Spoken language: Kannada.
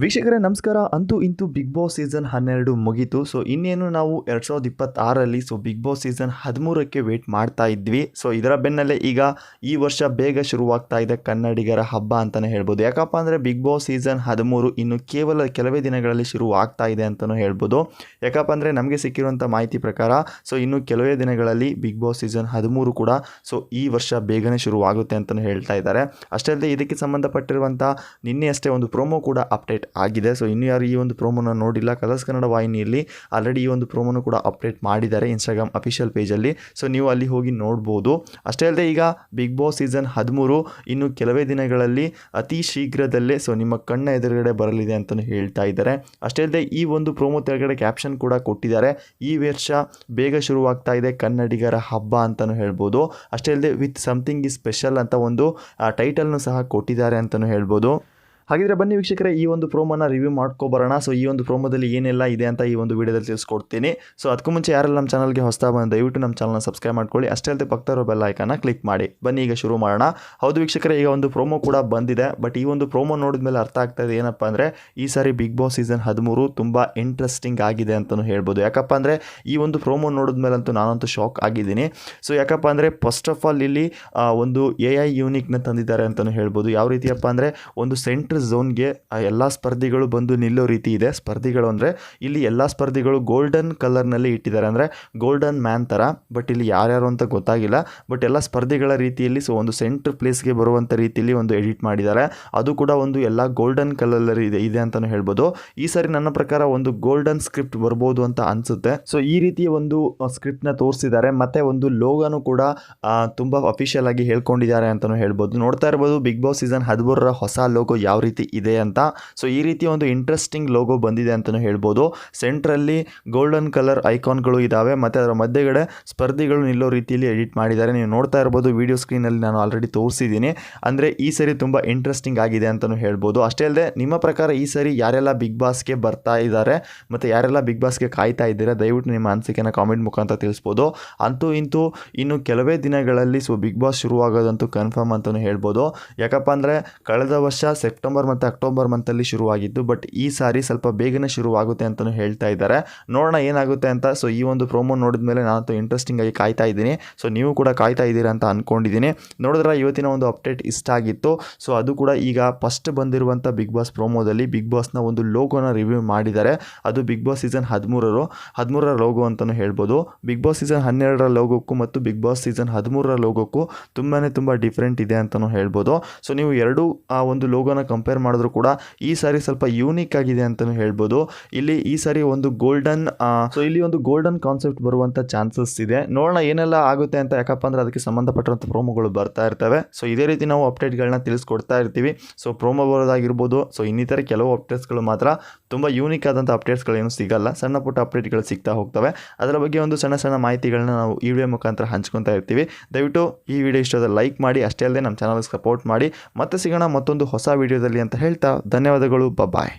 ವೀಕ್ಷಕರೇ ನಮಸ್ಕಾರ. ಅಂತೂ ಇಂತೂ ಬಿಗ್ ಬಾಸ್ ಸೀಸನ್ 12 ಮುಗೀತು. ಸೊ ಇನ್ನೇನು ನಾವು 2026ರಲ್ಲಿ ಬಿಗ್ ಬಾಸ್ ಸೀಸನ್ 13ಕ್ಕೆ ವೇಟ್ ಮಾಡ್ತಾ ಇದ್ವಿ. ಸೊ ಇದರ ಬೆನ್ನಲ್ಲೇ ಈಗ ಈ ವರ್ಷ ಬೇಗ ಶುರುವಾಗ್ತಾ ಇದೆ ಕನ್ನಡಿಗರ ಹಬ್ಬ ಅಂತಲೇ ಹೇಳ್ಬೋದು. ಯಾಕಪ್ಪ ಅಂದರೆ ಬಿಗ್ ಬಾಸ್ ಸೀಸನ್ 13 ಇನ್ನು ಕೇವಲ ಕೆಲವೇ ದಿನಗಳಲ್ಲಿ ಶುರು ಆಗ್ತಾ ಇದೆ ಅಂತಲೂ ಹೇಳ್ಬೋದು. ಯಾಕಪ್ಪ ಅಂದರೆ ನಮಗೆ ಸಿಕ್ಕಿರುವಂಥ ಮಾಹಿತಿ ಪ್ರಕಾರ ಇನ್ನು ಕೆಲವೇ ದಿನಗಳಲ್ಲಿ ಬಿಗ್ ಬಾಸ್ ಸೀಸನ್ 13 ಕೂಡ ಈ ವರ್ಷ ಬೇಗನೆ ಶುರುವಾಗುತ್ತೆ ಅಂತಲೂ ಹೇಳ್ತಾ ಇದ್ದಾರೆ. ಅಷ್ಟೇ ಅಲ್ಲದೆ ಇದಕ್ಕೆ ಸಂಬಂಧಪಟ್ಟಿರುವಂಥ ನಿನ್ನೆ ಅಷ್ಟೇ ಒಂದು ಪ್ರೋಮೋ ಕೂಡ ಅಪ್ಡೇಟ್ ಆಗಿದೆ. ಇನ್ನು ಯಾರು ಈ ಒಂದು ಪ್ರೋಮೋನ ನೋಡಿಲ್ಲ, ಕಲರ್ಸ್ ಕನ್ನಡ ವಾಹಿನಿಯಲ್ಲಿ ಆಲ್ರೆಡಿ ಈ ಒಂದು ಪ್ರೋಮೋನು ಕೂಡ ಅಪ್ಡೇಟ್ ಮಾಡಿದ್ದಾರೆ ಇನ್ಸ್ಟಾಗ್ರಾಮ್ ಅಫಿಷಿಯಲ್ ಪೇಜಲ್ಲಿ. ನೀವು ಅಲ್ಲಿ ಹೋಗಿ ನೋಡ್ಬೋದು. ಅಷ್ಟೇ ಅಲ್ಲದೆ ಈಗ ಬಿಗ್ ಬಾಸ್ ಸೀಸನ್ 13 ಇನ್ನು ಕೆಲವೇ ದಿನಗಳಲ್ಲಿ ಅತಿ ಶೀಘ್ರದಲ್ಲೇ ನಿಮ್ಮ ಕಣ್ಣ ಎದುರುಗಡೆ ಬರಲಿದೆ ಅಂತಲೂ ಹೇಳ್ತಾ ಇದ್ದಾರೆ. ಅಷ್ಟೇ ಅಲ್ಲದೆ ಈ ಒಂದು ಪ್ರೋಮೋ ತೆಳಗಡೆ ಕ್ಯಾಪ್ಷನ್ ಕೂಡ ಕೊಟ್ಟಿದ್ದಾರೆ, ಈ ವರ್ಷ ಬೇಗ ಶುರುವಾಗ್ತಾ ಇದೆ ಕನ್ನಡಿಗರ ಹಬ್ಬ ಅಂತಲೂ ಹೇಳ್ಬೋದು. ಅಷ್ಟೇ ಅಲ್ಲದೆ ವಿತ್ ಸಮಥಿಂಗ್ ಇಸ್ ಸ್ಪೆಷಲ್ ಅಂತ ಒಂದು ಟೈಟಲ್ನು ಸಹ ಕೊಟ್ಟಿದ್ದಾರೆ ಅಂತಲೂ ಹೇಳ್ಬೋದು. ಹಾಗಿದ್ರೆ ಬನ್ನಿ ವೀಕ್ಷಕರೇ, ಈ ಒಂದು ಪ್ರೋಮೋನ ರಿವ್ಯೂ ಮಾಡ್ಕೊಬರೋಣ. ಈ ಒಂದು ಪ್ರೋಮೋದಲ್ಲಿ ಏನೆಲ್ಲ ಇದೆ ಅಂತ ಈ ಒಂದು ವಿಡಿಯೋದಲ್ಲಿ ತಿಳಿಸ್ಕೊಡ್ತೀನಿ. ಅದಕ್ಕೂ ಮುಂಚೆ ಯಾರೆಲ್ಲ ನಮ್ಮ ಚಾನಲ್ಗೆ ಹೊಸದಾಗಿ ಬಂದು ದಯವಿಟ್ಟು ನಮ್ಮ ಚಾನಲ್ನ ಸಬ್ಸ್ಕ್ರೈಬ್ ಮಾಡ್ಕೊಳ್ಳಿ. ಅಷ್ಟೇ ಅಲ್ಲದೆ ಪಕ್ಕದಲ್ಲಿರೋ ಬೆಲ್ ಐಕಾನ್ನ ಕ್ಲಿಕ್ ಮಾಡಿ. ಬನ್ನಿ ಈಗ ಶುರು ಮಾಡೋಣ. ಹೌದು ವೀಕ್ಷಕರೇ, ಈಗ ಒಂದು ಪ್ರೋಮೋ ಕೂಡ ಬಂದಿದೆ. ಬಟ್ ಈ ಒಂದು ಪ್ರೋಮೋ ನೋಡಿದ ಮೇಲೆ ಅರ್ಥ ಆಗ್ತಾ ಇದೆ ಏನಪ್ಪ ಅಂದರೆ ಈ ಸಾರಿ ಬಿಗ್ ಬಾಸ್ ಸೀಸನ್ 13 ತುಂಬ ಇಂಟ್ರೆಸ್ಟಿಂಗ್ ಆಗಿದೆ ಅಂತಲೂ ಹೇಳ್ಬೋದು. ಯಾಕಪ್ಪ ಅಂದರೆ ಈ ಒಂದು ಪ್ರೋಮೋ ನೋಡಿದ ಮೇಲಂತೂ ನಾನಂತೂ ಶಾಕ್ ಆಗಿದ್ದೀನಿ. ಯಾಕಪ್ಪ ಅಂದರೆ ಫಸ್ಟ್ ಆಫ್ ಆಲ್ ಇಲ್ಲಿ ಒಂದು AI ಯೂನಿಕ್ನ ತಂದಿದ್ದಾರೆ ಅಂತಲೂ ಹೇಳ್ಬೋದು. ಯಾವ ರೀತಿಯಪ್ಪ ಅಂದರೆ ಒಂದು ಸೆಂಟ್ರ್ ಝೋನ್ಗೆ ಎಲ್ಲ ಸ್ಪರ್ಧಿಗಳು ಬಂದು ನಿಲ್ಲೋ ರೀತಿ ಇದೆ. ಸ್ಪರ್ಧಿಗಳು ಅಂದರೆ ಇಲ್ಲಿ ಎಲ್ಲ ಸ್ಪರ್ಧಿಗಳು ಗೋಲ್ಡನ್ ಕಲರ್ನಲ್ಲಿ ಇಟ್ಟಿದ್ದಾರೆ, ಅಂದರೆ ಗೋಲ್ಡನ್ ಮ್ಯಾನ್ ಥರ. ಬಟ್ ಇಲ್ಲಿ ಯಾರ್ಯಾರು ಅಂತ ಗೊತ್ತಾಗಿಲ್ಲ. ಬಟ್ ಎಲ್ಲ ಸ್ಪರ್ಧಿಗಳ ರೀತಿಯಲ್ಲಿ ಒಂದು ಸೆಂಟ್ರ್ ಪ್ಲೇಸ್ಗೆ ಬರುವಂಥ ರೀತಿಯಲ್ಲಿ ಒಂದು ಎಡಿಟ್ ಮಾಡಿದ್ದಾರೆ. ಅದು ಕೂಡ ಒಂದು ಎಲ್ಲ ಗೋಲ್ಡನ್ ಕಲರ್ ಇದೆ ಅಂತಲೂ ಹೇಳ್ಬೋದು. ಈ ಸಾರಿ ನನ್ನ ಪ್ರಕಾರ ಒಂದು ಗೋಲ್ಡನ್ ಸ್ಕ್ರಿಪ್ಟ್ ಬರ್ಬೋದು ಅಂತ ಅನಿಸುತ್ತೆ. ಈ ರೀತಿಯ ಒಂದು ಸ್ಕ್ರಿಪ್ಟ್ನ ತೋರಿಸಿದ್ದಾರೆ. ಮತ್ತು ಒಂದು ಲೋಗೋನು ಕೂಡ ತುಂಬ ಅಫಿಷಿಯಲ್ ಆಗಿ ಹೇಳ್ಕೊಂಡಿದ್ದಾರೆ ಅಂತಲೂ ಹೇಳ್ಬೋದು. ನೋಡ್ತಾ ಇರ್ಬೋದು ಬಿಗ್ ಬಾಸ್ ಸೀಸನ್ 13ರ ಹೊಸ ಲೋಗೋ ಯಾವ ರೀತಿ ಇದೆ ಅಂತ. ಈ ರೀತಿಯ ಒಂದು ಇಂಟ್ರೆಸ್ಟಿಂಗ್ ಲೋಗೋ ಬಂದಿದೆ ಅಂತಲೂ ಹೇಳ್ಬೋದು. ಸೆಂಟ್ರಲ್ಲಿ ಗೋಲ್ಡನ್ ಕಲರ್ ಐಕಾನ್ಗಳು ಇದ್ದಾವೆ ಮತ್ತು ಅದರ ಮಧ್ಯೆಗಡೆ ಸ್ಪರ್ಧಿಗಳು ನಿಲ್ಲೋ ರೀತಿಯಲ್ಲಿ ಎಡಿಟ್ ಮಾಡಿದ್ದಾರೆ. ನೀವು ನೋಡ್ತಾ ಇರ್ಬೋದು ವಿಡಿಯೋ ಸ್ಕ್ರೀನಲ್ಲಿ ನಾನು ಆಲ್ರೆಡಿ ತೋರಿಸಿದ್ದೀನಿ. ಅಂದರೆ ಈ ಸರಿ ತುಂಬ ಇಂಟ್ರೆಸ್ಟಿಂಗ್ ಆಗಿದೆ ಅಂತಲೂ ಹೇಳ್ಬೋದು. ಅಷ್ಟೇ ಅಲ್ಲದೆ ನಿಮ್ಮ ಪ್ರಕಾರ ಈ ಸರಿ ಯಾರೆಲ್ಲ ಬಿಗ್ ಬಾಸ್ಗೆ ಬರ್ತಾ ಇದ್ದಾರೆ ಮತ್ತು ಯಾರೆಲ್ಲ ಬಿಗ್ ಬಾಸ್ಗೆ ಕಾಯ್ತಾ ಇದ್ದೀರಾ, ದಯವಿಟ್ಟು ನಿಮ್ಮ ಅನಿಸಿಕೆನ ಕಾಮೆಂಟ್ ಮುಖಾಂತರ ತಿಳಿಸ್ಬೋದು. ಅಂತೂ ಇಂತೂ ಇನ್ನು ಕೆಲವೇ ದಿನಗಳಲ್ಲಿ ಬಿಗ್ ಬಾಸ್ ಶುರುವಾಗೋದಂತೂ ಕನ್ಫರ್ಮ್ ಅಂತಲೂ ಹೇಳ್ಬೋದು. ಯಾಕಪ್ಪ ಅಂದರೆ ಕಳೆದ ವರ್ಷ ಸೆಪ್ಟೆಂಬರ್ ಮತ್ತು ಅಕ್ಟೋಬರ್ ಮಂತಲ್ಲಿ ಶುರುವಾಗಿದ್ದು, ಬಟ್ ಈ ಸಾರಿ ಸ್ವಲ್ಪ ಬೇಗನೆ ಶುರುವಾಗುತ್ತೆ ಅಂತಲೂ ಹೇಳ್ತಾ ಇದ್ದಾರೆ. ನೋಡೋಣ ಏನಾಗುತ್ತೆ ಅಂತ. ಈ ಒಂದು ಪ್ರೋಮೋ ನೋಡಿದ ಮೇಲೆ ನಾನಂತೂ ಇಂಟ್ರೆಸ್ಟಿಂಗ್ ಆಗಿ ಕಾಯ್ತಾ ಇದ್ದೀನಿ. ನೀವು ಕೂಡ ಕಾಯ್ತಾ ಇದ್ದೀರಾ ಅಂತ ಅಂದ್ಕೊಂಡಿದ್ದೀನಿ. ನೋಡಿದ್ರೆ ಇವತ್ತಿನ ಒಂದು ಅಪ್ಡೇಟ್ ಇಷ್ಟ ಆಗಿತ್ತು. ಅದು ಕೂಡ ಈಗ ಫಸ್ಟ್ ಬಂದಿರುವಂಥ ಬಿಗ್ ಬಾಸ್ ಪ್ರೋಮೋದಲ್ಲಿ ಬಿಗ್ ಬಾಸ್ನ ಒಂದು ಲೋಗೋನ ರಿವ್ಯೂ ಮಾಡಿದ್ದಾರೆ. ಅದು ಬಿಗ್ ಬಾಸ್ ಸೀಸನ್ 13ರ ಲೋಗೋ ಅಂತಲೂ ಹೇಳ್ಬೋದು. ಬಿಗ್ ಬಾಸ್ ಸೀಸನ್ 12ರ ಲೋಗೋಕ್ಕೂ ಮತ್ತು ಬಿಗ್ ಬಾಸ್ ಸೀಸನ್ 13ರ ಲೋಗೋಕ್ಕೂ ತುಂಬ ಡಿಫ್ರೆಂಟ್ ಇದೆ ಅಂತಲೂ ಹೇಳ್ಬೋದು. ನೀವು ಎರಡೂ ಒಂದು ಲೋಗೋನ ಕಂಪೇರ್ ಮಾಡಿದ್ರು ಕೂಡ ಈ ಸಾರಿ ಸ್ವಲ್ಪ ಯೂನಿಕ್ ಆಗಿದೆ ಅಂತಲೂ ಹೇಳ್ಬೋದು. ಇಲ್ಲಿ ಈ ಸಾರಿ ಒಂದು ಗೋಲ್ಡನ್ ಇಲ್ಲಿ ಒಂದು ಗೋಲ್ಡನ್ ಕಾನ್ಸೆಪ್ಟ್ ಬರುವಂಥ ಚಾನ್ಸಸ್ ಇದೆ. ನೋಡೋಣ ಏನೆಲ್ಲ ಆಗುತ್ತೆ ಅಂತ. ಯಾಕಪ್ಪ ಅಂದರೆ ಅದಕ್ಕೆ ಸಂಬಂಧಪಟ್ಟಂಥ ಪ್ರೋಮೋಗಳು ಬರ್ತಾ ಇರ್ತವೆ. ಇದೇ ರೀತಿ ನಾವು ಅಪ್ಡೇಟ್ಗಳನ್ನ ತಿಳಿಸ್ಕೊಡ್ತಾ ಇರ್ತೀವಿ. ಪ್ರೋಮೋ ಬರೋದಾಗಿರ್ಬೋದು. ಇನ್ನಿತರ ಕೆಲವು ಅಪ್ಡೇಟ್ಸ್ಗಳು ಮಾತ್ರ ತುಂಬ ಯೂನಿಕ್ ಆದಂಥ ಅಪ್ಡೇಟ್ಸ್ಗಳೇನು ಸಿಗಲ್ಲ. ಸಣ್ಣ ಪುಟ್ಟ ಅಪ್ಡೇಟ್ಗಳು ಸಿಗ್ತಾ ಹೋಗ್ತವೆ. ಅದರ ಬಗ್ಗೆ ಒಂದು ಸಣ್ಣ ಮಾಹಿತಿಗಳನ್ನ ನಾವು ಈ ವಿಡಿಯೋ ಮುಖಾಂತರ ಹಂಚ್ಕೊತಾ ಇರ್ತೀವಿ. ದಯವಿಟ್ಟು ಈ ವಿಡಿಯೋ ಇಷ್ಟದ ಲೈಕ್ ಮಾಡಿ. ಅಷ್ಟೇ ಅಲ್ಲದೆ ನಮ್ಮ ಚಾನಲ್ಗೆ ಸಪೋರ್ಟ್ ಮಾಡಿ. ಮತ್ತೆ ಸಿಗೋಣ ಮತ್ತೊಂದು ಹೊಸ ವಿಡಿಯೋದಲ್ಲಿ ಅಂತ ಹೇಳ್ತಾ ಧನ್ಯವಾದಗಳು. ಬಾಯ್.